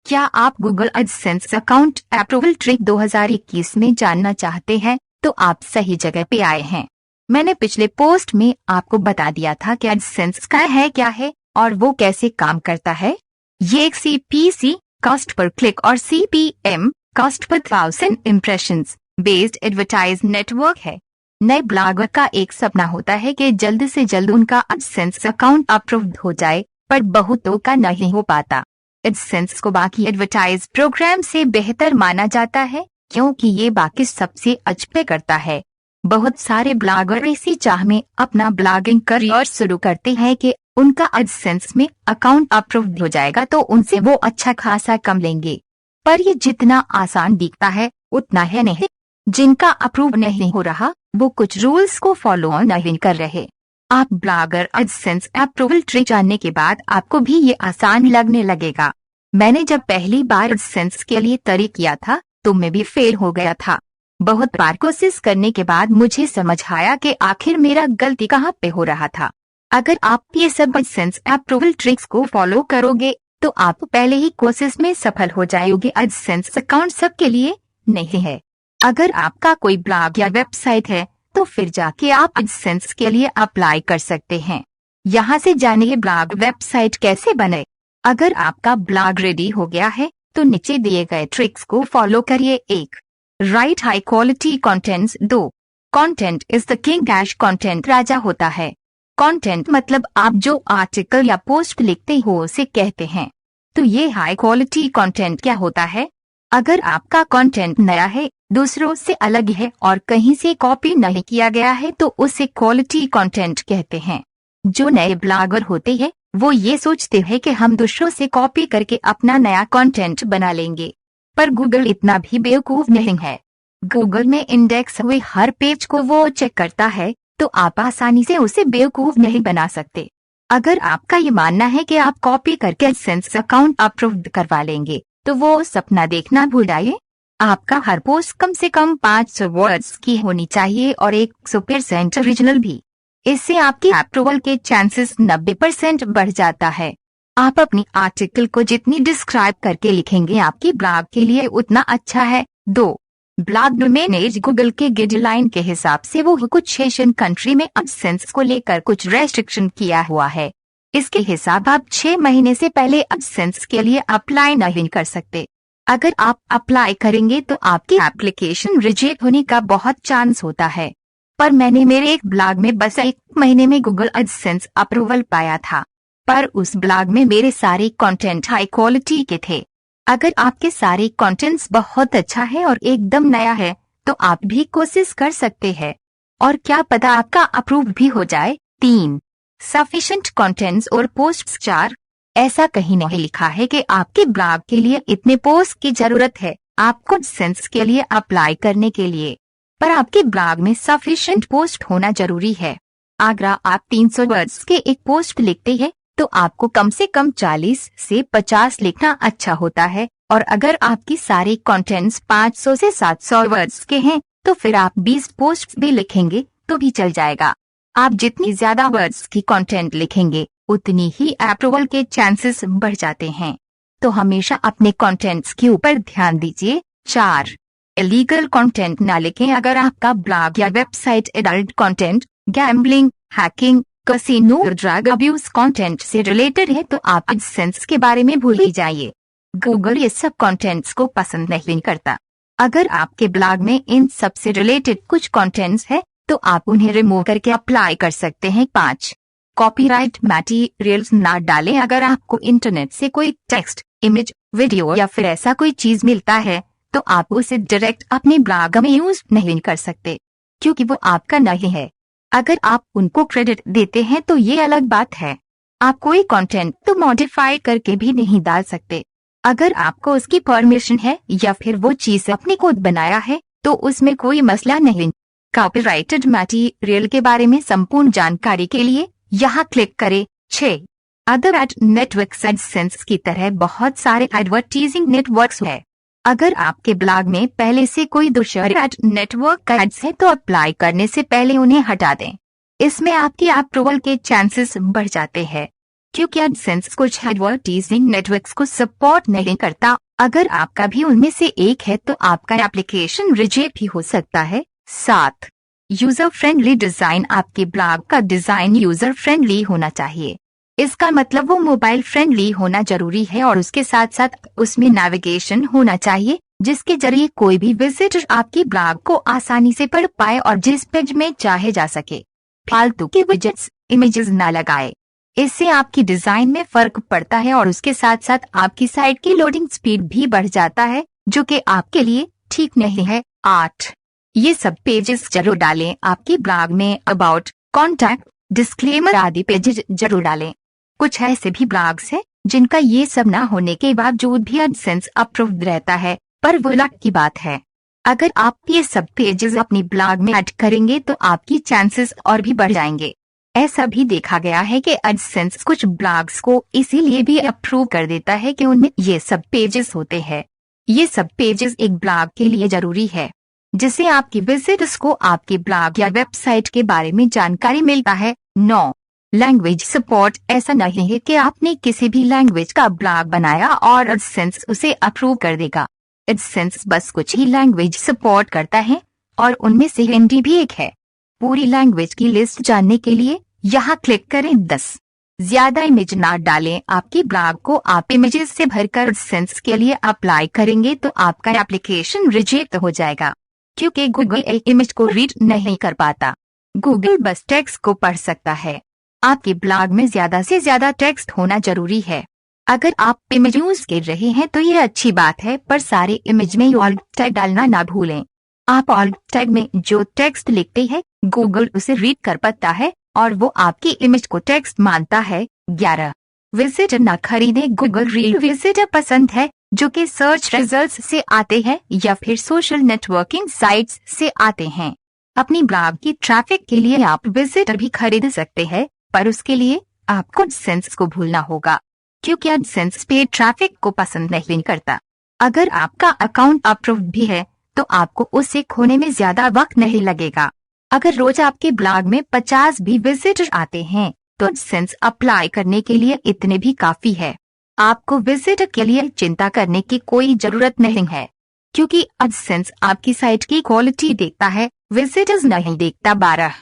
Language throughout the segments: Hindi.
क्या आप Google AdSense account approval trick 2021 में जानना चाहते हैं? तो आप सही जगह पे आए हैं। मैंने पिछले पोस्ट में आपको बता दिया था कि एडसेंस क्या है और वो कैसे काम करता है। ये एक CPC कॉस्ट पर क्लिक और CPM cost per 1000 impressions based advertise network है। नए ब्लॉगर का एक सपना होता है कि जल्द से जल्द उनका एडसेंस अकाउंट अप्रूव्ड हो जाए, पर बहुतों का नहीं हो पाता। एडसेंस को बाकी एडवर्टाइज प्रोग्राम से बेहतर माना जाता है क्योंकि ये बाकी सबसे अच्छे करता है। बहुत सारे ब्लॉगर इसी चाह में अपना ब्लॉगिंग करियर शुरू करते हैं कि उनका एडसेंस में अकाउंट अप्रूव्ड हो जाएगा तो उनसे वो अच्छा खासा कम लेंगे, पर ये जितना आसान दिखता है उतना है नहीं। जिनका अप्रूव नहीं हो रहा वो कुछ रूल्स को फॉलो नहीं कर रहे। आप ब्लॉगर एडसेंस अप्रूवल ट्रिक जानने के बाद आपको भी ये आसान लगने लगेगा। मैंने जब पहली बार एडसेंस के लिए तरी किया था तो मैं भी फेल हो गया था। बहुत बार कोशिश करने के बाद मुझे समझ आया कि आखिर मेरा गलती कहाँ पे हो रहा था। अगर आप ये सब एडसेंस अप्रूवल ट्रिक्स को फॉलो करोगे तो आप पहले ही कोशिश में सफल हो जाओगे। एडसेंस अकाउंट सबके लिए नहीं है। अगर आपका कोई ब्लॉग या वेबसाइट है तो फिर जाके आप एडसेंस के लिए अप्लाई कर सकते हैं। यहाँ से जानिए ब्लॉग वेबसाइट कैसे बने। अगर आपका ब्लॉग रेडी हो गया है तो नीचे दिए गए ट्रिक्स को फॉलो करिए। 1. Write high quality contents. 2. Content is the king. Content राजा होता है। कंटेंट मतलब आप जो आर्टिकल या पोस्ट लिखते हो उसे कहते हैं। तो ये हाई क्वालिटी कंटेंट क्या होता है? अगर आपका कंटेंट नया है, दूसरों से अलग है और कहीं से कॉपी नहीं किया गया है तो उसे क्वालिटी कंटेंट कहते हैं। जो नए ब्लॉगर होते हैं वो ये सोचते हैं कि हम दूसरों से कॉपी करके अपना नया कंटेंट बना लेंगे, पर गूगल इतना भी बेवकूफ नहीं है। गूगल में इंडेक्स हुए हर पेज को वो चेक करता है, तो आप आसानी से उसे बेवकूफ नहीं बना सकते। अगर आपका ये मानना है कि आप कॉपी करके एडसेंस अकाउंट अप्रूव्ड करवा लेंगे तो वो सपना देखना भूल जाइए। आपका हर पोस्ट कम से कम 500 वर्ड्स की होनी चाहिए और 100% ओरिजिनल भी। इससे आपके अप्रूवल के चांसेस 90% बढ़ जाता है। आप अपनी आर्टिकल को जितनी डिस्क्राइब करके लिखेंगे आपकी ब्लॉग के लिए उतना अच्छा है। 2. Blog manage. गूगल के गाइडलाइन के हिसाब से वो कुछ एशियन कंट्री में एडसेंस को लेकर कुछ रेस्ट्रिक्शन किया हुआ है। इसके हिसाब आप 6 महीने से पहले एडसेंस के लिए अप्लाई नहीं कर सकते। अगर आप अप्लाई करेंगे तो आपकी एप्लीकेशन रिजेक्ट होने का बहुत चांस होता है। पर मैंने मेरे एक ब्लॉग में बस 1 महीने में गूगल एडसेंस अप्रूवल पाया था, पर उस ब्लॉग में मेरे सारे कंटेंट हाई क्वालिटी के थे। अगर आपके सारे कंटेंट्स बहुत अच्छा है और एकदम नया है तो आप भी कोशिश कर सकते हैं और क्या पता आपका अप्रूव भी हो जाए। 3. सफिशिएंट कंटेंट्स और पोस्ट्स। 4. ऐसा कहीं नहीं लिखा है कि आपके ब्लॉग के लिए इतने पोस्ट की जरूरत है आपको एडसेंस के लिए अप्लाई करने के लिए, पर आपके ब्लॉग में सफिशिएंट पोस्ट होना जरूरी है। अगर आप 300 वर्ड्स के एक पोस्ट लिखते हैं तो आपको कम से कम 40 से 50 लिखना अच्छा होता है, और अगर आपकी सारे कंटेंट्स 500 से 700 वर्ड्स के हैं तो फिर आप 20 पोस्ट भी लिखेंगे तो भी चल जाएगा। आप जितनी ज्यादा वर्ड्स की कंटेंट लिखेंगे उतनी ही अप्रूवल के चांसेस बढ़ जाते हैं। तो हमेशा अपने कंटेंट्स के ऊपर ध्यान दीजिए। 4. इलीगल कंटेंट ना लिखें। अगर आपका ब्लॉग या website adult content, gambling, hacking, casino, drug abuse content से रिलेटेड है तो आप एडसेंस के बारे में भूल ही जाइए। गूगल ये सब कंटेंट्स को पसंद नहीं करता। अगर आपके ब्लॉग में इन सब से रिलेटेड कुछ कंटेंट्स है तो आप उन्हें रिमूव करके अप्लाई कर सकते हैं। 5. कॉपीराइट मटेरियल्स ना डालें। अगर आपको इंटरनेट से कोई टेक्स्ट, इमेज, वीडियो या फिर ऐसा कोई चीज मिलता है तो आप उसे डायरेक्ट अपने ब्लॉग में यूज नहीं कर सकते क्योंकि वो आपका नहीं है। अगर आप उनको क्रेडिट देते हैं तो ये अलग बात है। आप कोई कंटेंट तो मॉडिफाई करके भी नहीं डाल सकते। अगर आपको उसकी परमिशन है या फिर वो चीज अपने खुद बनाया है तो उसमें कोई मसला नहीं। कॉपीराइटेड मटेरियल के बारे में संपूर्ण जानकारी के लिए यहाँ क्लिक करें। 6. Other add networks. एडसेंस की तरह बहुत सारे एडवर्टाइजिंग नेटवर्क्स है। अगर आपके ब्लॉग में पहले से कोई दूसरे एड नेटवर्क का एड्स है तो अप्लाई करने से पहले उन्हें हटा दें। इसमें आपकी अप्रूवल के चांसेस बढ़ जाते हैं। क्योंकि एडसेंस कुछ एडवर्टाइजिंग नेटवर्क्स को सपोर्ट नहीं करता। अगर आपका भी उनमें से एक है तो आपका एप्लीकेशन रिजेक्ट भी हो सकता है। 7. User friendly design. आपके ब्लॉग का डिजाइन यूजर फ्रेंडली होना चाहिए। इसका मतलब वो मोबाइल फ्रेंडली होना जरूरी है और उसके साथ साथ उसमें नेविगेशन होना चाहिए जिसके जरिए कोई भी विजिटर आपके ब्लॉग को आसानी से पढ़ पाए और जिस पेज में चाहे जा सके। फालतू के विजेट्स, इमेजेस ना लगाए। इससे आपकी डिजाइन में फर्क पड़ता है और उसके साथ साथ आपकी साइट की लोडिंग स्पीड भी बढ़ जाता है जो कि आपके लिए ठीक नहीं है। 8. ये सब पेजेस जरूर डालें। आपके ब्लॉग में अबाउट, कॉन्टैक्ट, डिस्क्लेमर आदि पेजेस जरूर डालें। कुछ ऐसे भी ब्लॉग्स हैं जिनका ये सब ना होने के बावजूद भी एडसेंस अप्रूव्ड रहता है, पर वो लक की बात है। अगर आप ये सब पेजेस अपनी ब्लॉग में ऐड करेंगे तो आपकी चांसेस और भी बढ़ जाएंगे। ऐसा भी देखा गया है कि एडसेंस कुछ ब्लॉग्स को इसीलिए भी अप्रूव कर देता है कि उनमें ये सब पेजेस होते हैं। ये सब पेजेस एक ब्लॉग के लिए जरूरी है जिससे आपके विजिटर्स को आपके ब्लॉग या वेबसाइट के बारे में जानकारी मिलता है। 9. Language support. ऐसा नहीं है कि आपने किसी भी लैंग्वेज का ब्लॉग बनाया और एडसेंस उसे अप्रूव कर देगा। एडसेंस बस कुछ ही लैंग्वेज सपोर्ट करता है और उनमें से हिंदी भी एक है। पूरी लैंग्वेज की लिस्ट जानने के लिए यहाँ क्लिक करें। 10. ज्यादा इमेज ना डालें। आपके ब्लॉग को आप इमेजेस से भरकर एडसेंस के लिए अप्लाई करेंगे तो आपका एप्लीकेशन रिजेक्ट हो जाएगा क्योंकि गूगल एक इमेज को रीड नहीं कर पाता। गूगल बस टेक्स्ट को पढ़ सकता है। आपके ब्लॉग में ज्यादा से ज्यादा टेक्स्ट होना जरूरी है। अगर आप इमेज यूज कर रहे हैं तो यह अच्छी बात है, पर सारे इमेज में ऑल्ट टैग डालना ना भूलें। आप ऑल्ट टैग में जो टेक्स्ट लिखते हैं गूगल उसे रीड कर पाता है और वो आपकी इमेज को टेक्स्ट मानता है। 11. विजिटर ना खरीदें। गूगल रील विजिटर पसंद है जो कि सर्च रिजल्ट्स से आते हैं या फिर सोशल नेटवर्किंग साइट्स से आते हैं। अपनी ब्लॉग की ट्रैफिक के लिए आप विजिटर भी खरीद सकते हैं, पर उसके लिए आपको एडसेंस को भूलना होगा क्योंकि एडसेंस पेड ट्रैफिक को पसंद नहीं करता। अगर आपका अकाउंट अप्रूव्ड भी है तो आपको उसे खोने में ज्यादा वक्त नहीं लगेगा। अगर रोज आपके ब्लॉग में 50 भी विजिटर आते हैं तो एडसेंस अप्लाई करने के लिए इतने भी काफी है। आपको विजिटर के लिए चिंता करने की कोई जरूरत नहीं है क्योंकि एडसेंस आपकी साइट की क्वालिटी देखता है, विजिटर्स नहीं देखता। 12.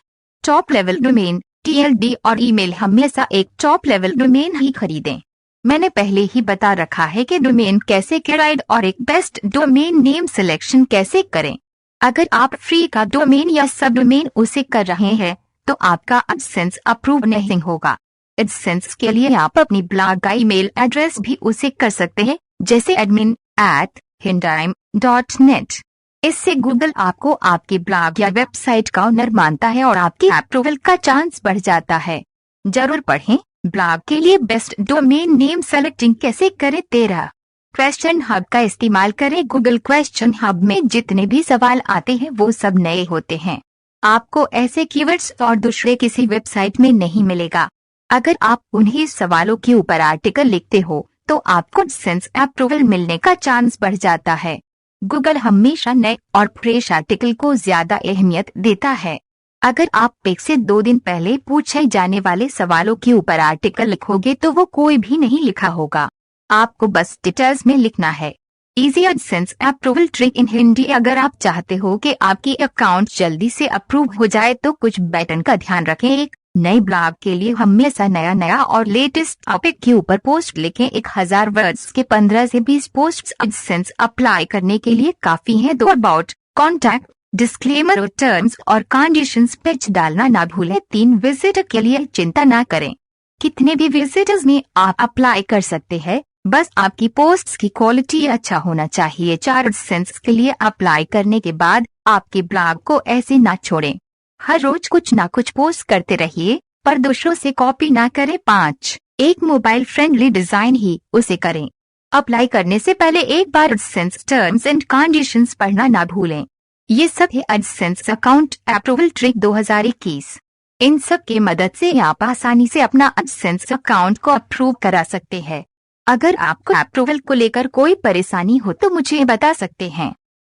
Top level domain. TLD और ईमेल। हमेशा एक टॉप लेवल डोमेन ही खरीदें। मैंने पहले ही बता रखा है कि डोमेन कैसे क्राइड और एक बेस्ट डोमेन नेम सिलेक्शन कैसे करें। अगर आप फ्री का डोमेन या सब डोमेन उसे कर रहे हैं तो आपका एडसेंस अप्रूव नहीं होगा। एडसेंस के लिए आप अपनी ब्लॉग का ईमेल एड्रेस भी उसे कर सकते हैं, जैसे admin@hindaim.net। इससे गूगल आपको आपके ब्लॉग या वेबसाइट का ओनर मानता है और आपके अप्रूवल का चांस बढ़ जाता है। जरूर पढ़ें। ब्लॉग के लिए बेस्ट डोमेन नेम सेलेक्टिंग कैसे करें। 13. क्वेश्चन हब का इस्तेमाल करें। गूगल क्वेश्चन हब में जितने भी सवाल आते हैं वो सब नए होते हैं। आपको ऐसे कीवर्ड्स और दूसरे किसी वेबसाइट में नहीं मिलेगा। अगर आप उन्हीं सवालों के ऊपर आर्टिकल लिखते हो तो आपको एडसेंस अप्रूवल मिलने का चांस बढ़ जाता है। गूगल हमेशा नए और फ्रेश आर्टिकल को ज्यादा अहमियत देता है। अगर आप 1 से 2 दिन पहले पूछे जाने वाले सवालों के ऊपर आर्टिकल लिखोगे तो वो कोई भी नहीं लिखा होगा। आपको बस डिटेल्स में लिखना है। Easy AdSense approval trick in Hindi. अगर आप चाहते हो कि आपकी अकाउंट जल्दी से अप्रूव हो जाए तो कुछ बटन का ध्यान रखें। एक नए ब्लॉग के लिए हमेशा नया और लेटेस्ट टॉपिक के ऊपर पोस्ट लिखें। 1000 वर्ड्स के 15 से 20 पोस्ट्स एडसेंस अप्लाई करने के लिए काफी हैं। 2. अबाउट, कॉन्टैक्ट, डिस्क्लेमर और टर्म्स और कंडीशंस पेज डालना ना भूलें। 3. विजिटर के लिए चिंता ना करें। कितने भी विजिटर्स में आप अप्लाई कर सकते हैं, बस आपकी पोस्ट्स की क्वालिटी अच्छा होना चाहिए। 4. एडसेंस के लिए अप्लाई करने के बाद आपके ब्लॉग को ऐसे ना छोड़ें। हर रोज कुछ ना कुछ पोस्ट करते रहिए, पर दूसरों से कॉपी ना करें। 5. एक मोबाइल फ्रेंडली डिजाइन ही उसे करें। अप्लाई करने से पहले एक बार एडसेंस टर्म्स एंड कंडीशंस पढ़ना ना भूलें। ये सब है एडसेंस अकाउंट अप्रूवल ट्रिक 2021। इन सब की मदद से आप आसानी से अपना एडसेंस अकाउंट को अप्रूव करा सकते हैं। अगर आपको अप्रूवल को लेकर कोई परेशानी हो तो मुझे बता सकते हैं।